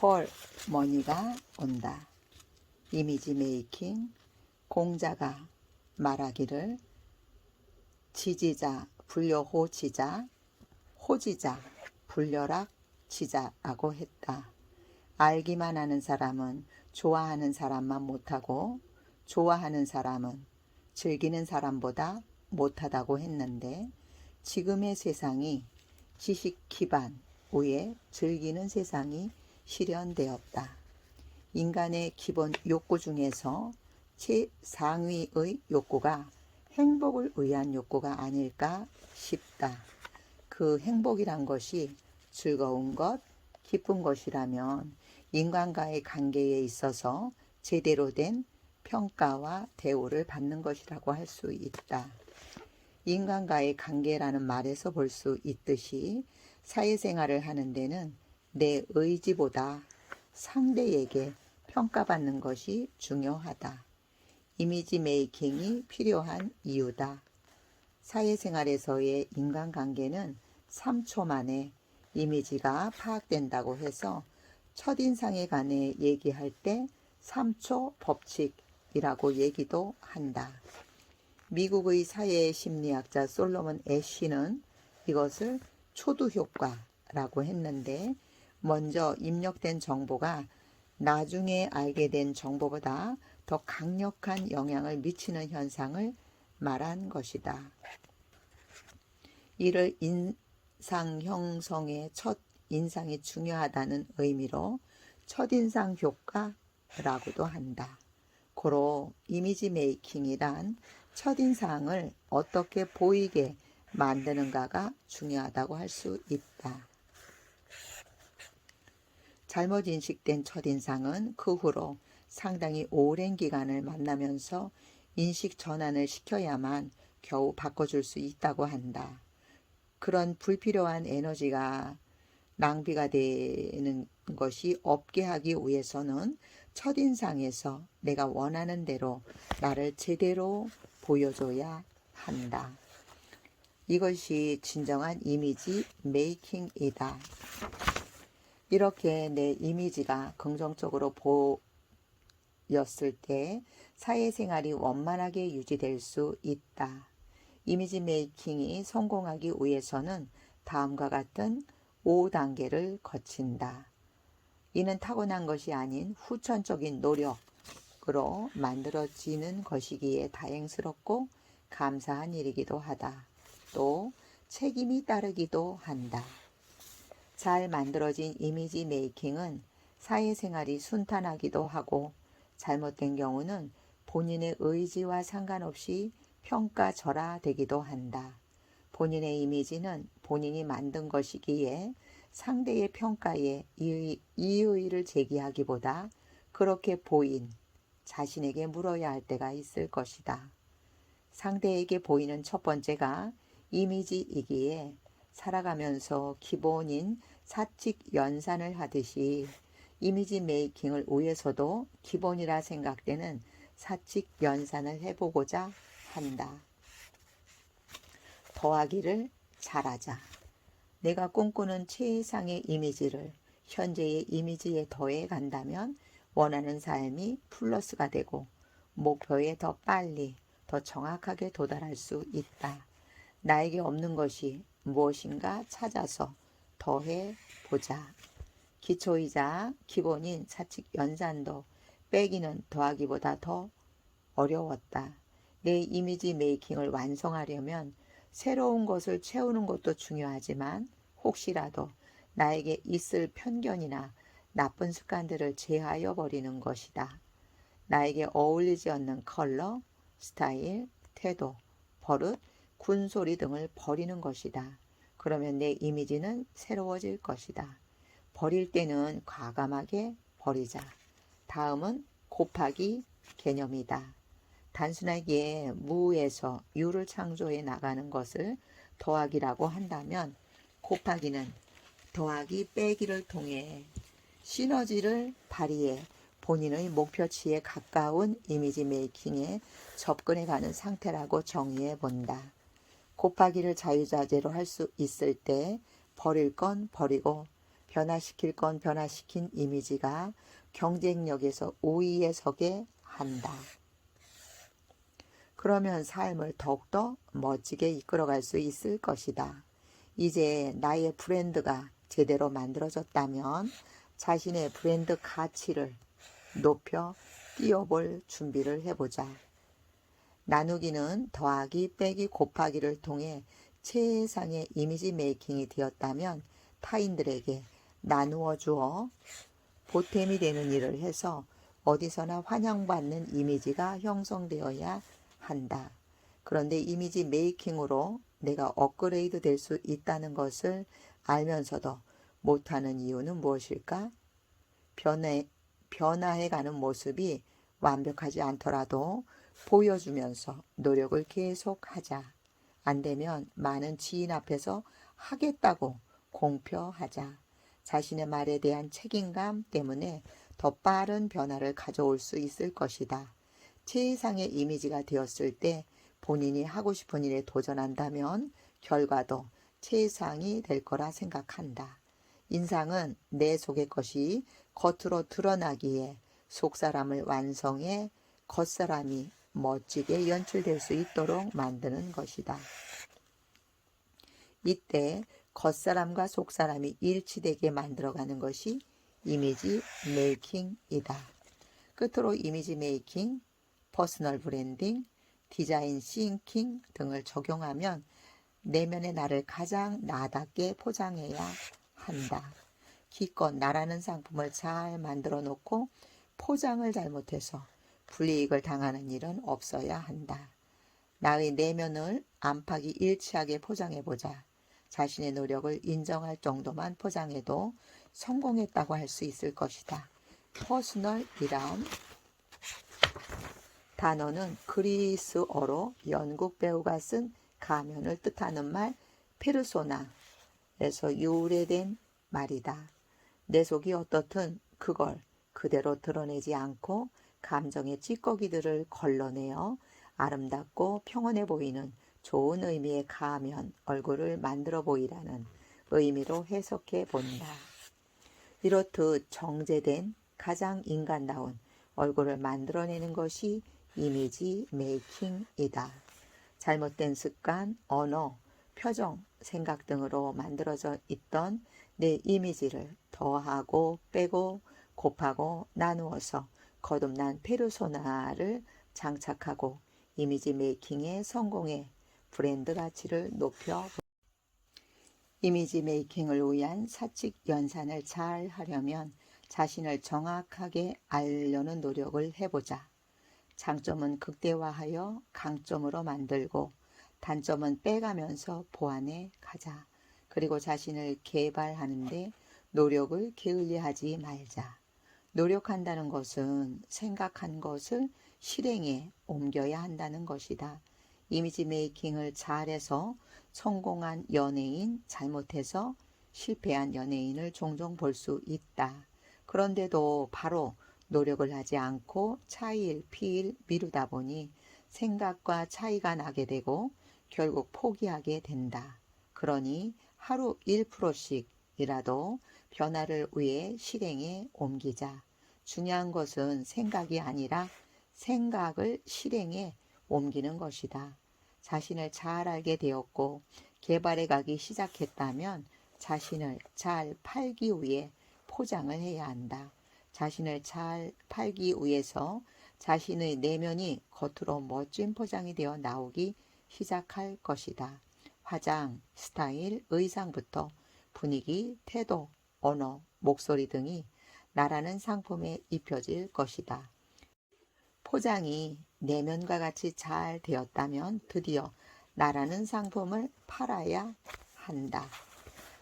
헐머니가 온다. 이미지 메이킹. 공자가 말하기를 지지자 불려호지자, 호지자 불려락 지자라고 했다. 알기만 하는 사람은 좋아하는 사람만 못하고 좋아하는 사람은 즐기는 사람보다 못하다고 했는데, 지금의 세상이 지식 기반 위에 즐기는 세상이 실현되었다. 인간의 기본 욕구 중에서 최상위의 욕구가 행복을 위한 욕구가 아닐까 싶다. 그 행복이란 것이 즐거운 것, 기쁜 것이라면 인간과의 관계에 있어서 제대로 된 평가와 대우를 받는 것이라고 할 수 있다. 인간과의 관계라는 말에서 볼 수 있듯이 사회생활을 하는 데는 내 의지보다 상대에게 평가받는 것이 중요하다. 이미지 메이킹이 필요한 이유다. 사회생활에서의 인간관계는 3초 만에 이미지가 파악된다고 해서 첫인상에 관해 얘기할 때 3초 법칙이라고 얘기도 한다. 미국의 사회심리학자 솔로몬 애쉬는 이것을 초두 효과라고 했는데, 먼저 입력된 정보가 나중에 알게 된 정보보다 더 강력한 영향을 미치는 현상을 말한 것이다. 이를 인상 형성의 첫 인상이 중요하다는 의미로 첫인상 효과라고도 한다. 고로 이미지 메이킹이란 첫인상을 어떻게 보이게 만드는가가 중요하다고 할 수 있다. 잘못 인식된 첫인상은 그 후로 상당히 오랜 기간을 만나면서 인식 전환을 시켜야만 겨우 바꿔줄 수 있다고 한다. 그런 불필요한 에너지가 낭비가 되는 것이 없게 하기 위해서는 첫인상에서 내가 원하는 대로 나를 제대로 보여줘야 한다. 이것이 진정한 이미지 메이킹이다. 이렇게 내 이미지가 긍정적으로 보였을 때 사회생활이 원만하게 유지될 수 있다. 이미지 메이킹이 성공하기 위해서는 다음과 같은 5단계를 거친다. 이는 타고난 것이 아닌 후천적인 노력으로 만들어지는 것이기에 다행스럽고 감사한 일이기도 하다. 또 책임이 따르기도 한다. 잘 만들어진 이미지 메이킹은 사회생활이 순탄하기도 하고, 잘못된 경우는 본인의 의지와 상관없이 평가절하되기도 한다. 본인의 이미지는 본인이 만든 것이기에 상대의 평가에 이의를 제기하기보다 그렇게 보인 자신에게 물어야 할 때가 있을 것이다. 상대에게 보이는 첫 번째가 이미지이기에 살아가면서 기본인 사칙 연산을 하듯이 이미지 메이킹을 위해서도 기본이라 생각되는 사칙 연산을 해보고자 한다. 더하기를 잘하자. 내가 꿈꾸는 최상의 이미지를 현재의 이미지에 더해 간다면 원하는 삶이 플러스가 되고 목표에 더 빨리, 더 정확하게 도달할 수 있다. 나에게 없는 것이 무엇인가 찾아서 더해 보자. 기초이자 기본인 사칙 연산도 빼기는 더하기보다 더 어려웠다. 내 이미지 메이킹을 완성하려면 새로운 것을 채우는 것도 중요하지만 혹시라도 나에게 있을 편견이나 나쁜 습관들을 제하여 버리는 것이다. 나에게 어울리지 않는 컬러, 스타일, 태도, 버릇, 군소리 등을 버리는 것이다. 그러면 내 이미지는 새로워질 것이다. 버릴 때는 과감하게 버리자. 다음은 곱하기 개념이다. 단순하게 무에서 유를 창조해 나가는 것을 더하기라고 한다면, 곱하기는 더하기 빼기를 통해 시너지를 발휘해 본인의 목표치에 가까운 이미지 메이킹에 접근해가는 상태라고 정의해 본다. 곱하기를 자유자재로 할 수 있을 때 버릴 건 버리고 변화시킬 건 변화시킨 이미지가 경쟁력에서 우위에 서게 한다. 그러면 삶을 더욱더 멋지게 이끌어갈 수 있을 것이다. 이제 나의 브랜드가 제대로 만들어졌다면 자신의 브랜드 가치를 높여 띄워볼 준비를 해보자. 나누기는 더하기, 빼기, 곱하기를 통해 최상의 이미지 메이킹이 되었다면 타인들에게 나누어 주어 보탬이 되는 일을 해서 어디서나 환영받는 이미지가 형성되어야 한다. 그런데 이미지 메이킹으로 내가 업그레이드 될 수 있다는 것을 알면서도 못하는 이유는 무엇일까? 변화해가는 모습이 완벽하지 않더라도 보여주면서 노력을 계속하자. 안 되면 많은 지인 앞에서 하겠다고 공표하자. 자신의 말에 대한 책임감 때문에 더 빠른 변화를 가져올 수 있을 것이다. 최상의 이미지가 되었을 때 본인이 하고 싶은 일에 도전한다면 결과도 최상이 될 거라 생각한다. 인상은 내 속의 것이 겉으로 드러나기에 속사람을 완성해 겉사람이 멋지게 연출될 수 있도록 만드는 것이다. 이때 겉사람과 속사람이 일치되게 만들어가는 것이 이미지 메이킹이다. 끝으로 이미지 메이킹, 퍼스널 브랜딩, 디자인 싱킹 등을 적용하면 내면의 나를 가장 나답게 포장해야 한다. 기껏 나라는 상품을 잘 만들어 놓고 포장을 잘못해서 불이익을 당하는 일은 없어야 한다. 나의 내면을 안팎이 일치하게 포장해보자. 자신의 노력을 인정할 정도만 포장해도 성공했다고 할 수 있을 것이다. 퍼스널이란 단어는 그리스어로 영국 배우가 쓴 가면을 뜻하는 말 페르소나에서 유래된 말이다. 내 속이 어떻든 그걸 그대로 드러내지 않고 감정의 찌꺼기들을 걸러내어 아름답고 평온해 보이는 좋은 의미의 가면, 얼굴을 만들어 보이라는 의미로 해석해 본다. 이렇듯 정제된 가장 인간다운 얼굴을 만들어내는 것이 이미지 메이킹이다. 잘못된 습관, 언어, 표정, 생각 등으로 만들어져 있던 내 이미지를 더하고 빼고 곱하고 나누어서 거듭난 페르소나를 장착하고 이미지 메이킹의 성공에 브랜드 가치를 높여 이미지 메이킹을 위한 사칙 연산을 잘 하려면 자신을 정확하게 알려는 노력을 해보자. 장점은 극대화하여 강점으로 만들고 단점은 빼가면서 보완해 가자. 그리고 자신을 개발하는데 노력을 게을리하지 말자. 노력한다는 것은 생각한 것을 실행에 옮겨야 한다는 것이다. 이미지 메이킹을 잘해서 성공한 연예인, 잘못해서 실패한 연예인을 종종 볼 수 있다. 그런데도 바로 노력을 하지 않고 차일, 피일 미루다 보니 생각과 차이가 나게 되고 결국 포기하게 된다. 그러니 하루 1%씩이라도 변화를 위해 실행에 옮기자. 중요한 것은 생각이 아니라 생각을 실행에 옮기는 것이다. 자신을 잘 알게 되었고 개발해 가기 시작했다면 자신을 잘 팔기 위해 포장을 해야 한다. 자신을 잘 팔기 위해서 자신의 내면이 겉으로 멋진 포장이 되어 나오기 시작할 것이다. 화장, 스타일, 의상부터 분위기, 태도, 언어, 목소리 등이 나라는 상품에 입혀질 것이다. 포장이 내면과 같이 잘 되었다면 드디어 나라는 상품을 팔아야 한다.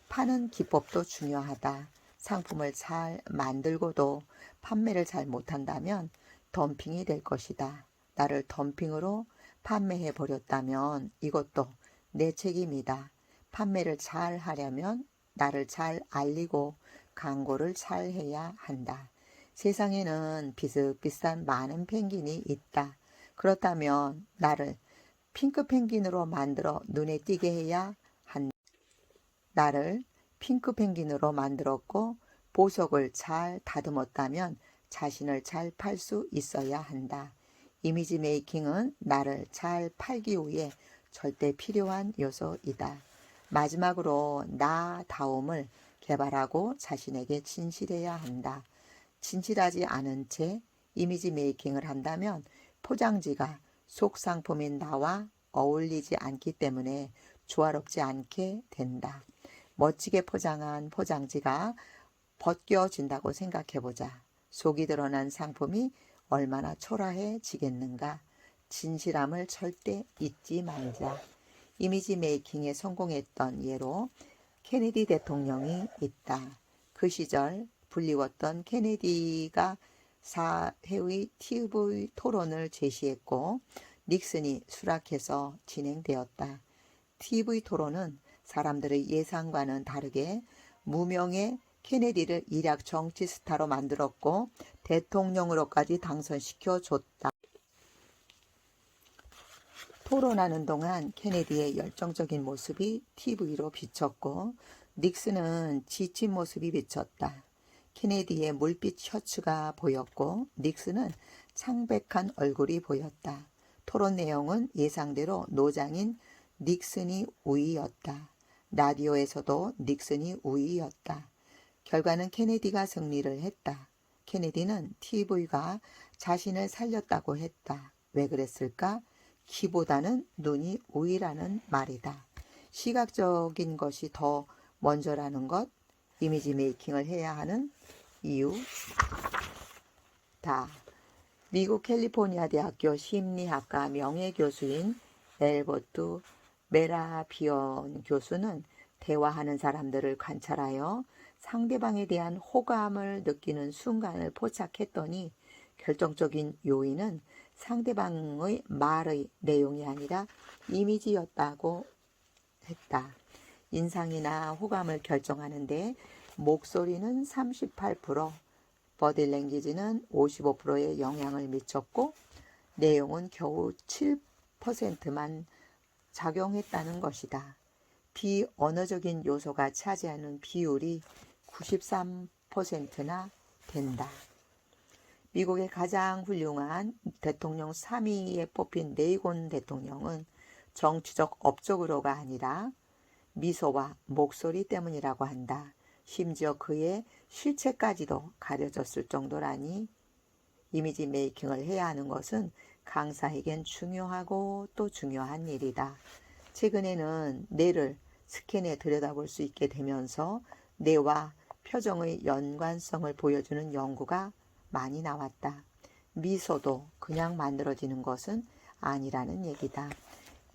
파는 기법도 중요하다. 상품을 잘 만들고도 판매를 잘 못한다면 덤핑이 될 것이다. 나를 덤핑으로 판매해 버렸다면 이것도 내 책임이다. 판매를 잘 하려면 나를 잘 알리고 광고를 잘 해야 한다. 세상에는 비슷비슷한 많은 펭귄이 있다. 그렇다면 나를 핑크 펭귄으로 만들어 눈에 띄게 해야 한다. 나를 핑크 펭귄으로 만들었고 보석을 잘 다듬었다면 자신을 잘 팔 수 있어야 한다. 이미지 메이킹은 나를 잘 팔기 위해 절대 필요한 요소이다. 마지막으로 나다움을 개발하고 자신에게 진실해야 한다. 진실하지 않은 채 이미지 메이킹을 한다면 포장지가 속 상품인 나와 어울리지 않기 때문에 조화롭지 않게 된다. 멋지게 포장한 포장지가 벗겨진다고 생각해보자. 속이 드러난 상품이 얼마나 초라해지겠는가. 진실함을 절대 잊지 말자. 이미지 메이킹에 성공했던 예로 케네디 대통령이 있다. 그 시절 불리웠던 케네디가 4회의 TV 토론을 제시했고 닉슨이 수락해서 진행되었다. TV 토론은 사람들의 예상과는 다르게 무명의 케네디를 일약 정치 스타로 만들었고 대통령으로까지 당선시켜 줬다. 토론하는 동안 케네디의 열정적인 모습이 TV로 비쳤고 닉슨은 지친 모습이 비쳤다. 케네디의 물빛 셔츠가 보였고 닉슨은 창백한 얼굴이 보였다. 토론 내용은 예상대로 노장인 닉슨이 우위였다. 라디오에서도 닉슨이 우위였다. 결과는 케네디가 승리를 했다. 케네디는 TV가 자신을 살렸다고 했다. 왜 그랬을까? 키보다는 눈이 우위라는 말이다. 시각적인 것이 더 먼저라는 것, 이미지 메이킹을 해야 하는 이유다. 미국 캘리포니아 대학교 심리학과 명예교수인 엘버트 메라비언 교수는 대화하는 사람들을 관찰하여 상대방에 대한 호감을 느끼는 순간을 포착했더니 결정적인 요인은 상대방의 말의 내용이 아니라 이미지였다고 했다. 인상이나 호감을 결정하는데 목소리는 38%, 버디랭귀지는 55%의 영향을 미쳤고 내용은 겨우 7%만 작용했다는 것이다. 비언어적인 요소가 차지하는 비율이 93%나 된다. 미국의 가장 훌륭한 대통령 3위에 뽑힌 레이건 대통령은 정치적 업적으로가 아니라 미소와 목소리 때문이라고 한다. 심지어 그의 실체까지도 가려졌을 정도라니 이미지 메이킹을 해야 하는 것은 강사에겐 중요하고 또 중요한 일이다. 최근에는 뇌를 스캔해 들여다볼 수 있게 되면서 뇌와 표정의 연관성을 보여주는 연구가 많이 나왔다. 미소도 그냥 만들어지는 것은 아니라는 얘기다.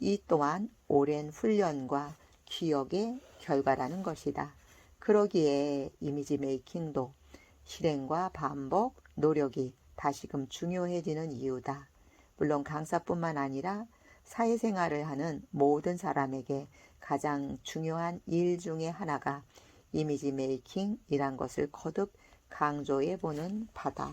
이 또한 오랜 훈련과 기억의 결과라는 것이다. 그러기에 이미지 메이킹도 실행과 반복, 노력이 다시금 중요해지는 이유다. 물론 강사뿐만 아니라 사회생활을 하는 모든 사람에게 가장 중요한 일 중에 하나가 이미지 메이킹이란 것을 거듭 강조해 보는 바다.